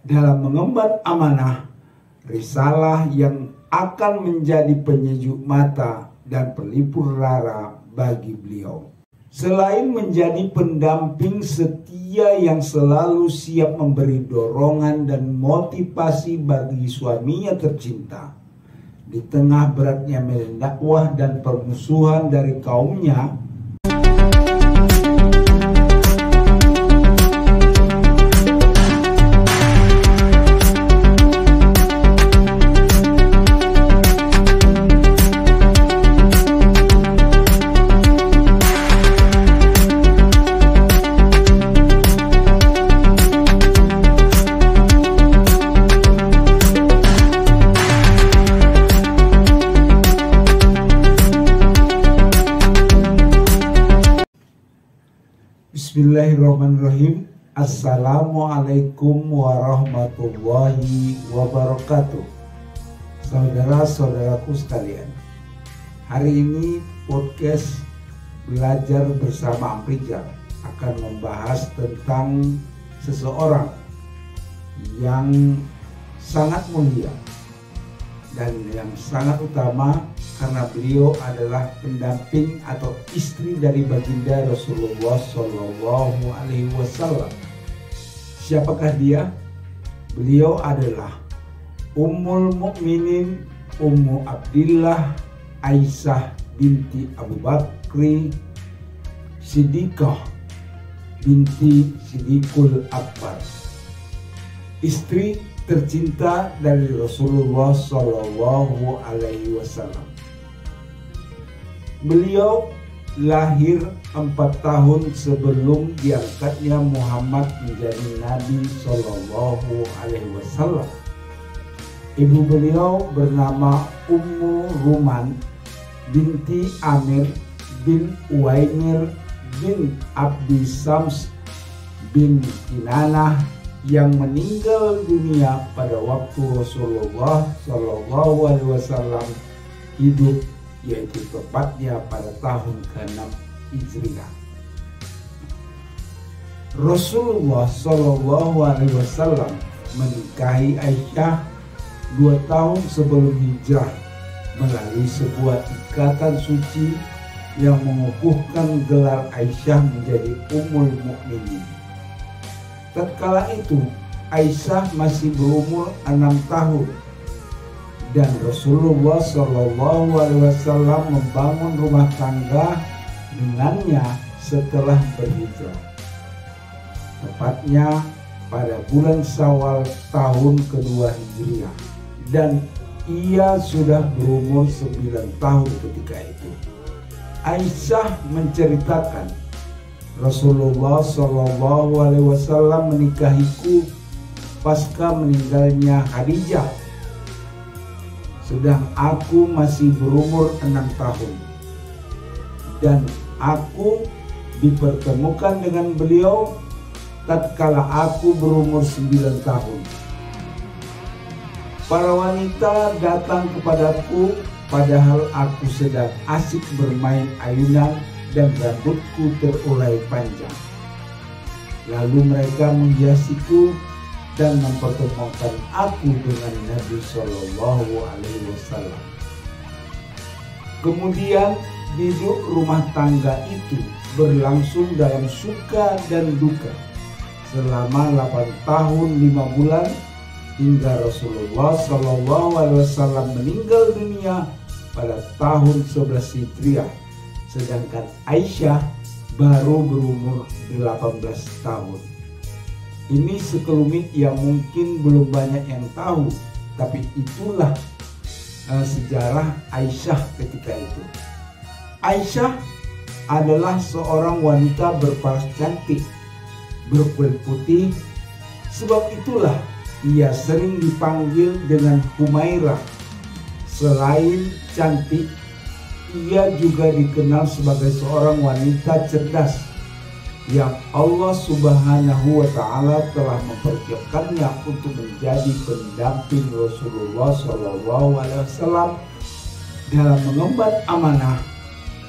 dalam mengemban amanah risalah yang akan menjadi penyejuk mata dan pelipur lara bagi beliau. Selain menjadi pendamping setia yang selalu siap memberi dorongan dan motivasi bagi suaminya tercinta, di tengah beratnya medan dakwah dan permusuhan dari kaumnya, Bismillahirrahmanirrahim. Assalamualaikum warahmatullahi wabarakatuh. Saudara-saudaraku sekalian, hari ini podcast Belajar Bersama Amprijal akan membahas tentang seseorang yang sangat mulia dan yang sangat utama karena beliau adalah pendamping atau istri dari baginda Rasulullah Shallallahu Alaihi Wasallam. Siapakah dia? Beliau adalah Ummul Mukminin Ummu Abdillah Aisyah binti Abu Bakri Siddiqah binti Siddiqul Akbar, istri tercinta dari Rasulullah Shallallahu Alaihi Wasallam. Beliau lahir 4 tahun sebelum diangkatnya Muhammad menjadi Nabi Shallallahu Alaihi Wasallam. Ibu beliau bernama Ummu Ruman binti Amir bin Uwaimir bin Abdi Sams bin Kinanah yang meninggal dunia pada waktu Rasulullah Shallallahu Alaihi Wasallam hidup, yaitu tepatnya pada tahun ke-6 Hijriah. Rasulullah Shallallahu Alaihi Wasallam menikahi Aisyah 2 tahun sebelum hijrah melalui sebuah ikatan suci yang mengukuhkan gelar Aisyah menjadi Ummul Mukminin. Tatkala itu Aisyah masih berumur 6 tahun dan Rasulullah Shallallahu Alaihi Wasallam membangun rumah tangga dengannya setelah berhijrah. Tepatnya pada bulan Syawal tahun kedua Hijriah, dan ia sudah berumur 9 tahun ketika itu. Aisyah menceritakan, Rasulullah Shallallahu Alaihi Wasallam menikahiku pasca meninggalnya Khadijah, sedang aku masih berumur 6 tahun, dan aku dipertemukan dengan beliau tatkala aku berumur 9 tahun. Para wanita datang kepadaku padahal aku sedang asik bermain ayunan dan rambutku terulai panjang. Lalu mereka menghiasiku dan mempertemukan aku dengan Nabi Shallallahu Alaihi Wasallam. Kemudian hidup rumah tangga itu berlangsung dalam suka dan duka selama 8 tahun 5 bulan hingga Rasulullah Shallallahu Alaihi Wasallam meninggal dunia pada tahun 11 Hijriah. Sedangkan Aisyah baru berumur 18 tahun. Ini sekelumit yang mungkin belum banyak yang tahu, tapi itulah sejarah Aisyah ketika itu. Aisyah adalah seorang wanita berparas cantik, berkulit putih. Sebab itulah ia sering dipanggil dengan Humairah. Selain cantik, ia juga dikenal sebagai seorang wanita cerdas yang Allah Subhanahu wa Ta'ala telah mempersiapkannya untuk menjadi pendamping Rasulullah Shallallahu Alaihi Wasallam dalam mengemban amanah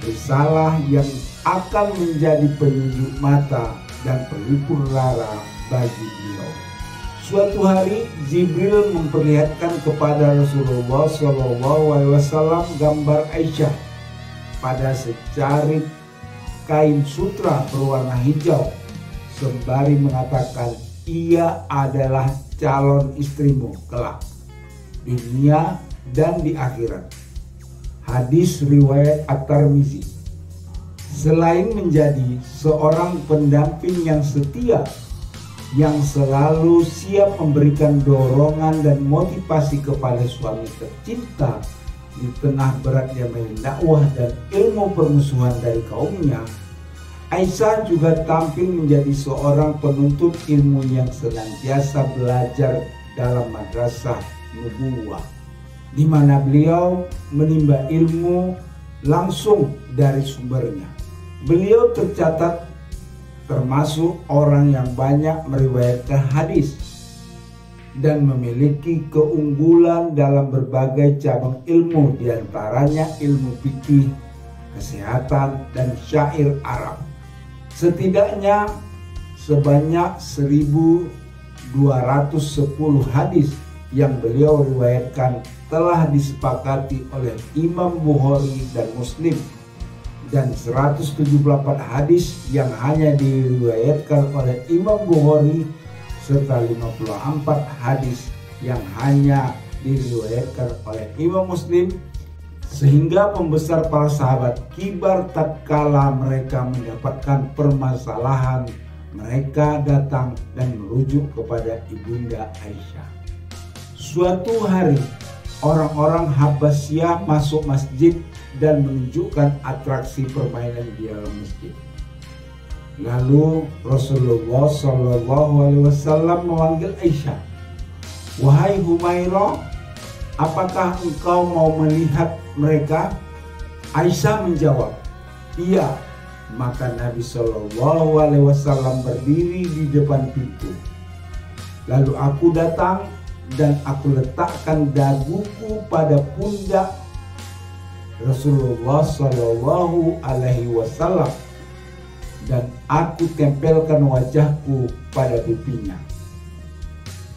risalah yang akan menjadi penyejuk mata dan pelipur lara bagi beliau. Suatu hari Jibril memperlihatkan kepada Rasulullah SAW gambar Aisyah pada secarik kain sutra berwarna hijau, sembari mengatakan ia adalah calon istrimu kelak, dunia dan di akhirat. Hadis riwayat At-Tirmizi. Selain menjadi seorang pendamping yang setia, yang selalu siap memberikan dorongan dan motivasi kepada suami tercinta di tengah beratnya dakwah dan ilmu permusuhan dari kaumnya, Aisyah juga tampil menjadi seorang penuntut ilmu yang senantiasa belajar dalam madrasah nubuwah, di mana beliau menimba ilmu langsung dari sumbernya. Beliau tercatat termasuk orang yang banyak meriwayatkan hadis dan memiliki keunggulan dalam berbagai cabang ilmu, diantaranya ilmu fikih, kesehatan, dan syair Arab. Setidaknya sebanyak 1210 hadis yang beliau riwayatkan telah disepakati oleh Imam Bukhari dan Muslim, dan 178 hadis yang hanya diriwayatkan oleh Imam Bukhari serta 54 hadis yang hanya diriwayatkan oleh Imam Muslim, sehingga pembesar para sahabat kibar tatkala mereka mendapatkan permasalahan, mereka datang dan merujuk kepada ibunda Aisyah. Suatu hari orang-orang Habasyah masuk masjid dan menunjukkan atraksi permainan di dalam masjid. Lalu Rasulullah SAW memanggil Aisyah, "Wahai Humairah, apakah engkau mau melihat mereka?" Aisyah menjawab, "Iya." Maka Nabi SAW berdiri di depan pintu. Lalu aku datang dan aku letakkan daguku pada pundak Rasulullah SAW dan aku tempelkan wajahku pada pipinya.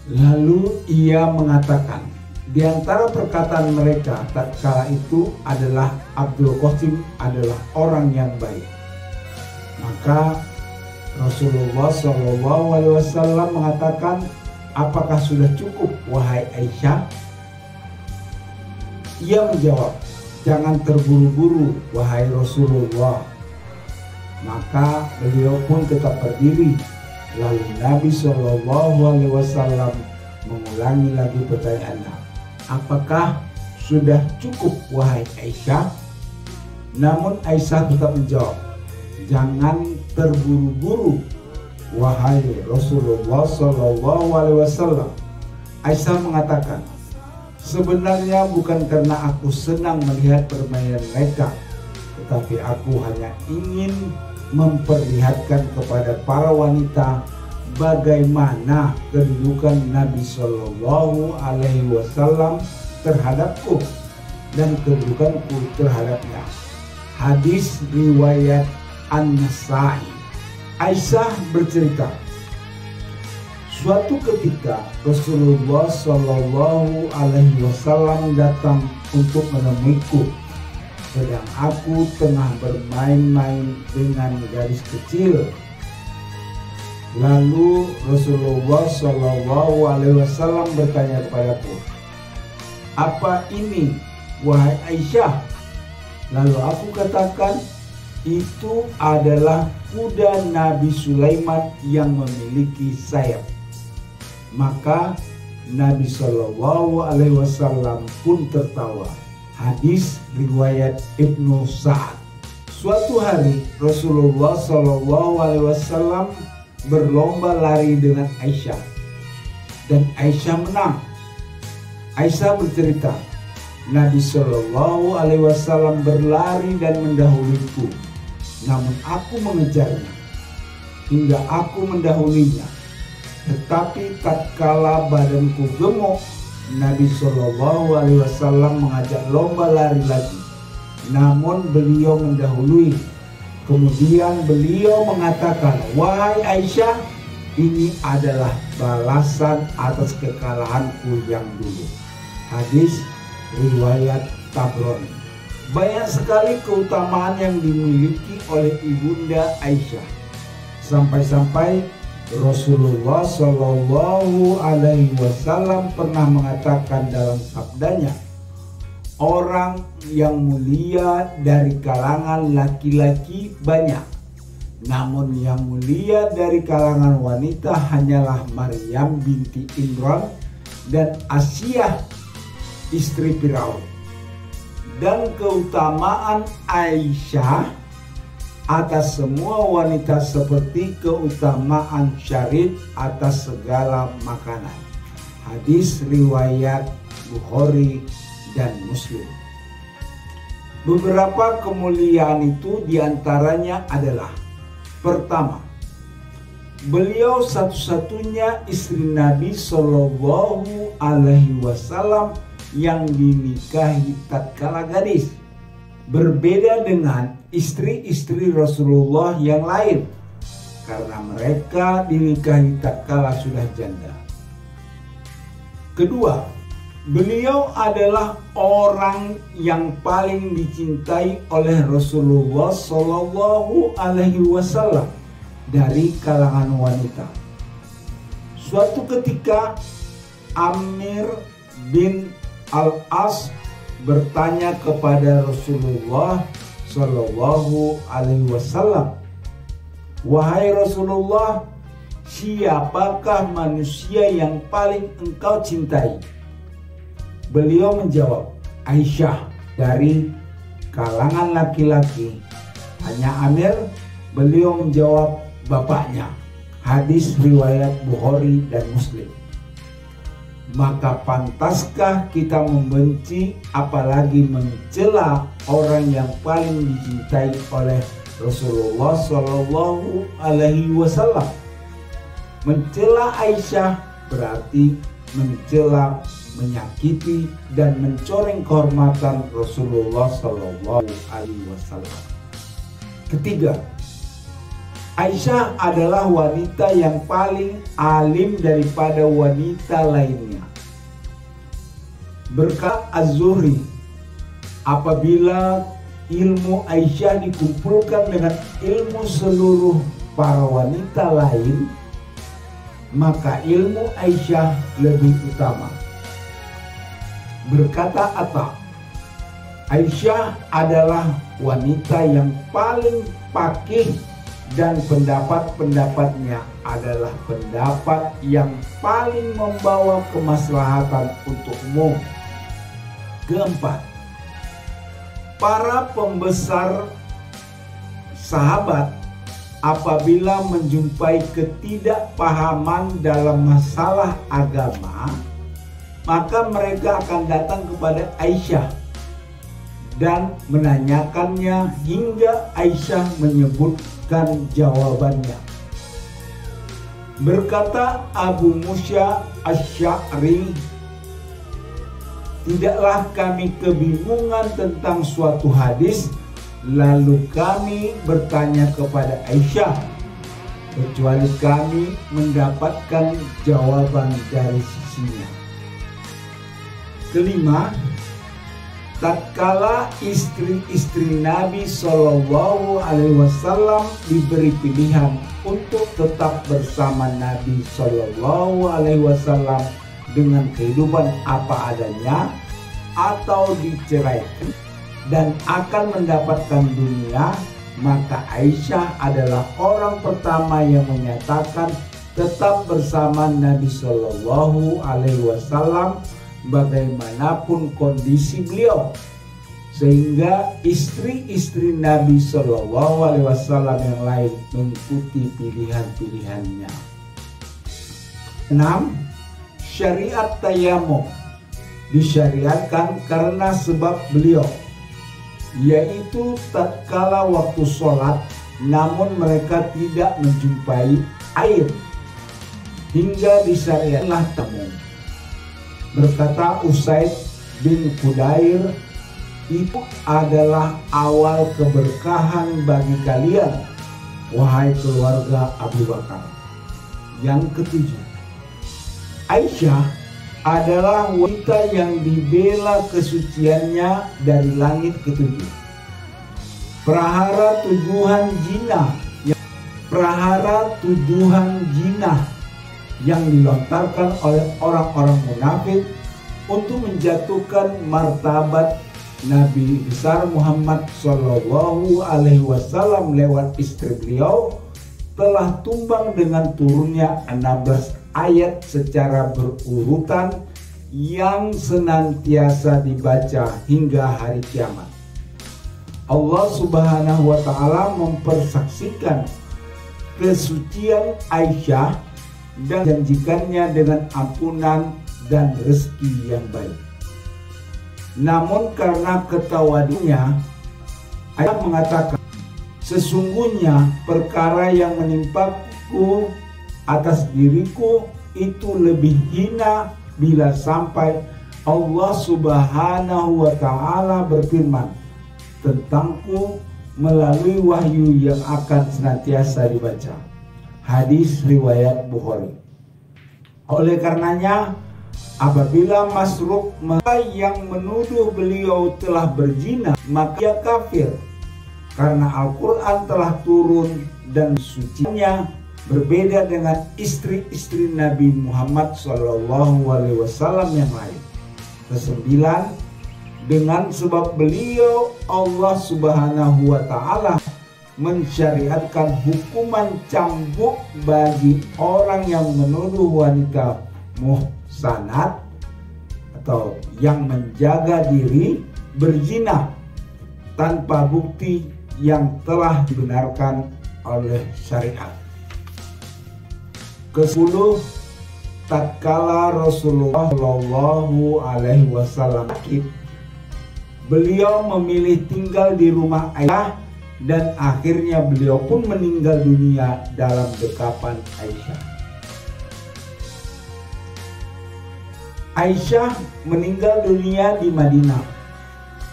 Lalu ia mengatakan, di antara perkataan mereka tatkala itu adalah Abdul Qasim adalah orang yang baik. Maka Rasulullah SAW mengatakan, "Apakah sudah cukup, wahai Aisyah?" Ia menjawab, "Jangan terburu-buru, wahai Rasulullah." Maka beliau pun tetap berdiri. Lalu Nabi SAW mengulangi lagi pertanyaannya, "Apakah sudah cukup, wahai Aisyah?" Namun Aisyah tetap menjawab, "Jangan terburu-buru, wahai Rasulullah SAW." Aisyah mengatakan, "Sebenarnya bukan karena aku senang melihat permainan mereka, tetapi aku hanya ingin memperlihatkan kepada para wanita bagaimana kedudukan Nabi SAW terhadapku dan kedudukanku terhadapnya." Hadis riwayat An-Nasai. Aisyah bercerita, suatu ketika Rasulullah SAW datang untuk menemuiku, sedang aku tengah bermain-main dengan gadis kecil. Lalu Rasulullah SAW bertanya kepadaku, "Apa ini, wahai Aisyah?" Lalu aku katakan, "Itu adalah kuda Nabi Sulaiman yang memiliki sayap." Maka Nabi SAW pun tertawa. Hadis riwayat Ibnu Sa'ad. Suatu hari Rasulullah SAW berlomba lari dengan Aisyah dan Aisyah menang. Aisyah bercerita, Nabi SAW berlari dan mendahuliku, namun aku mengejarnya hingga aku mendahulinya. Tetapi tatkala badanku gemuk, Nabi SAW mengajak lomba lari lagi, namun beliau mendahului. Kemudian beliau mengatakan, "Wahai Aisyah, Ini adalah balasan atas kekalahanku yang dulu. Hadis riwayat Tabrani. Banyak sekali keutamaan yang dimiliki oleh Ibunda Aisyah. Sampai-sampai Rasulullah Shallallahu Alaihi Wasallam pernah mengatakan dalam sabdanya, orang yang mulia dari kalangan laki-laki banyak, namun yang mulia dari kalangan wanita hanyalah Maryam binti Imran dan Asyah istri Firaun. Dan keutamaan Aisyah atas semua wanita seperti keutamaan Syarif atas segala makanan. Hadis riwayat Bukhari dan Muslim. Beberapa kemuliaan itu diantaranya adalah: pertama, beliau satu-satunya istri Nabi Shallallahu Alaihi Wasallam yang dinikahi tatkala gadis, berbeda dengan istri-istri Rasulullah yang lain karena mereka dinikahi tatkala sudah janda. Kedua, beliau adalah orang yang paling dicintai oleh Rasulullah Shallallahu Alaihi Wasallam dari kalangan wanita. Suatu ketika Amir bin Al-As bertanya kepada Rasulullah Shallallahu Alaihi Wasallam, "Wahai Rasulullah, siapakah manusia yang paling engkau cintai?" Beliau menjawab, "Aisyah." Dari kalangan laki-laki hanya Amir, beliau menjawab, "Bapaknya." Hadis riwayat Bukhari dan Muslim. Maka pantaskah kita membenci apalagi mencela orang yang paling dicintai oleh Rasulullah Shallallahu Alaihi Wasallam? Mencela Aisyah berarti mencela, menyakiti dan mencoreng kehormatan Rasulullah Shallallahu Alaihi Wasallam. Ketiga, Aisyah adalah wanita yang paling alim daripada wanita lainnya. Berkata Az-Zuhri, apabila ilmu Aisyah dikumpulkan dengan ilmu seluruh para wanita lain, maka ilmu Aisyah lebih utama. Berkata Atta, Aisyah adalah wanita yang paling faqih dan pendapat-pendapatnya adalah pendapat yang paling membawa kemaslahatan untuk umum. Keempat, para pembesar sahabat apabila menjumpai ketidakpahaman dalam masalah agama, maka mereka akan datang kepada Aisyah dan menanyakannya hingga Aisyah menyebutkan jawabannya. Berkata Abu Musa Asy-Sy'ari, tidaklah kami kebingungan tentang suatu hadis, lalu kami bertanya kepada Aisyah, kecuali kami mendapatkan jawaban dari sisinya. Kelima, tatkala istri-istri Nabi Shallallahu Alaihi Wasallam diberi pilihan untuk tetap bersama Nabi Shallallahu Alaihi Wasallam dengan kehidupan apa adanya atau diceraikan dan akan mendapatkan dunia, maka Aisyah adalah orang pertama yang menyatakan tetap bersama Nabi Shallallahu Alaihi Wasallam bagaimanapun kondisi beliau, sehingga istri-istri Nabi Shallallahu Alaihi Wasallam yang lain mengikuti pilihan-pilihannya. 6. Syariat tayamum disyariatkan karena sebab beliau, yaitu tatkala waktu sholat namun mereka tidak menjumpai air, hingga disyariatlah tayamum. Berkata Usaid bin Qudair, itu adalah awal keberkahan bagi kalian, wahai keluarga Abu Bakar. Yang ketujuh, Aisyah adalah wanita yang dibela kesuciannya dari langit ketujuh. Prahara tuduhan jinah yang dilontarkan oleh orang-orang munafik untuk menjatuhkan martabat Nabi besar Muhammad Shallallahu Alaihi Wasallam lewat istri beliau telah tumbang dengan turunnya 16 ayat secara berurutan yang senantiasa dibaca hingga hari kiamat. Allah Subhanahu wa Ta'ala mempersaksikan kesucian Aisyah dan janjikannya dengan ampunan dan rezeki yang baik. Namun karena ketawadunya, Aisyah mengatakan, sesungguhnya perkara yang menimpaku atas diriku itu lebih hina bila sampai Allah Subhanahu wa Ta'ala berfirman tentangku melalui wahyu yang akan senantiasa dibaca. Hadis riwayat Bukhari. Oleh karenanya, apabila Masruq yang menuduh beliau telah berzina, maka ia kafir, karena Al-Quran telah turun dan sucinya berbeda dengan istri-istri Nabi Muhammad SAW yang lain. Kesembilan, dengan sebab beliau Allah Subhanahu wa Ta'ala mensyariatkan hukuman cambuk bagi orang yang menuduh wanita muhsanat atau yang menjaga diri berzina tanpa bukti yang telah dibenarkan oleh syariat. Ke-10, tatkala Rasulullah Shallallahu Alaihi Wasallam sakit, beliau memilih tinggal di rumah Aisyah dan akhirnya beliau pun meninggal dunia dalam dekapan Aisyah. Aisyah meninggal dunia di Madinah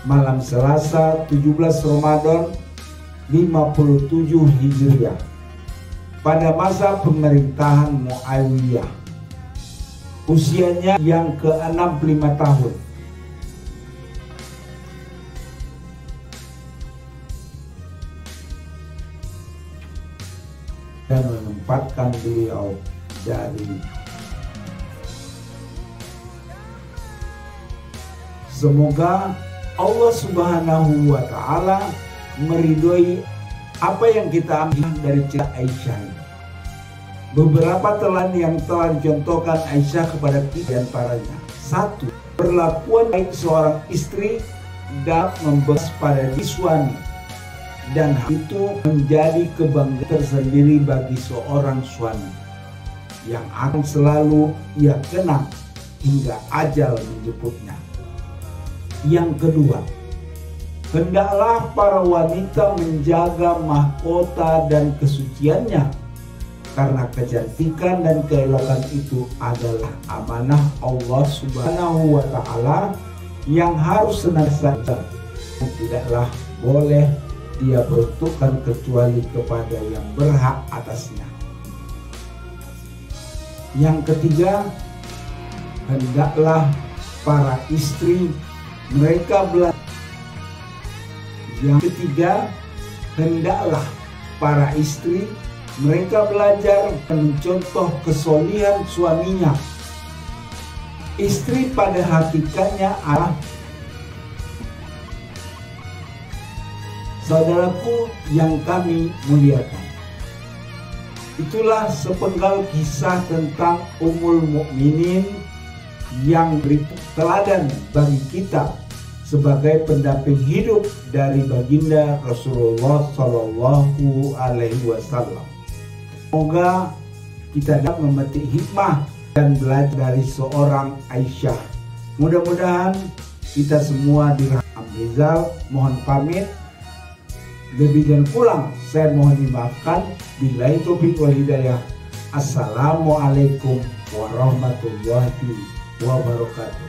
malam Selasa 17 Ramadan 57 Hijriah pada masa pemerintahan Muawiyah. Usianya yang ke-65 tahun. Dan menempatkan beliau dari semoga Allah Subhanahu wa Ta'ala meridhoi apa yang kita ambil dari cerita Aisyah ini. Beberapa telan yang telah dicontohkan Aisyah kepada kita diantaranya: 1. Perlakuan baik seorang istri dapat membebas pada suami, dan itu menjadi kebanggaan tersendiri bagi seorang suami yang akan selalu ia kenang hingga ajal menjemputnya. Yang kedua, hendaklah para wanita menjaga mahkota dan kesuciannya, karena kecantikan dan keelokan itu adalah amanah Allah Subhanahu wa Ta'ala yang harus senantiasa dan tidaklah boleh dia peruntukkan kecuali kepada yang berhak atasnya. Yang ketiga, hendaklah para istri mereka belajar. Yang ketiga, hendaklah para istri mereka belajar mencontoh kesolihan suaminya. Istri pada hakikatnya adalah saudaraku yang kami muliakan. Itulah sepenggal kisah tentang Ummul Mukminin yang beri teladan bagi kita sebagai pendamping hidup dari baginda Rasulullah Shallallahu Alaihi Wasallam. Semoga kita dapat memetik hikmah dan belajar dari seorang Aisyah. Mudah-mudahan kita semua dirahmati. Rizal mohon pamit. Lebih dan kurang saya mohon dimaafkan. Billahi taufiq wal hidayah. Assalamualaikum warahmatullahi wabarakatuh.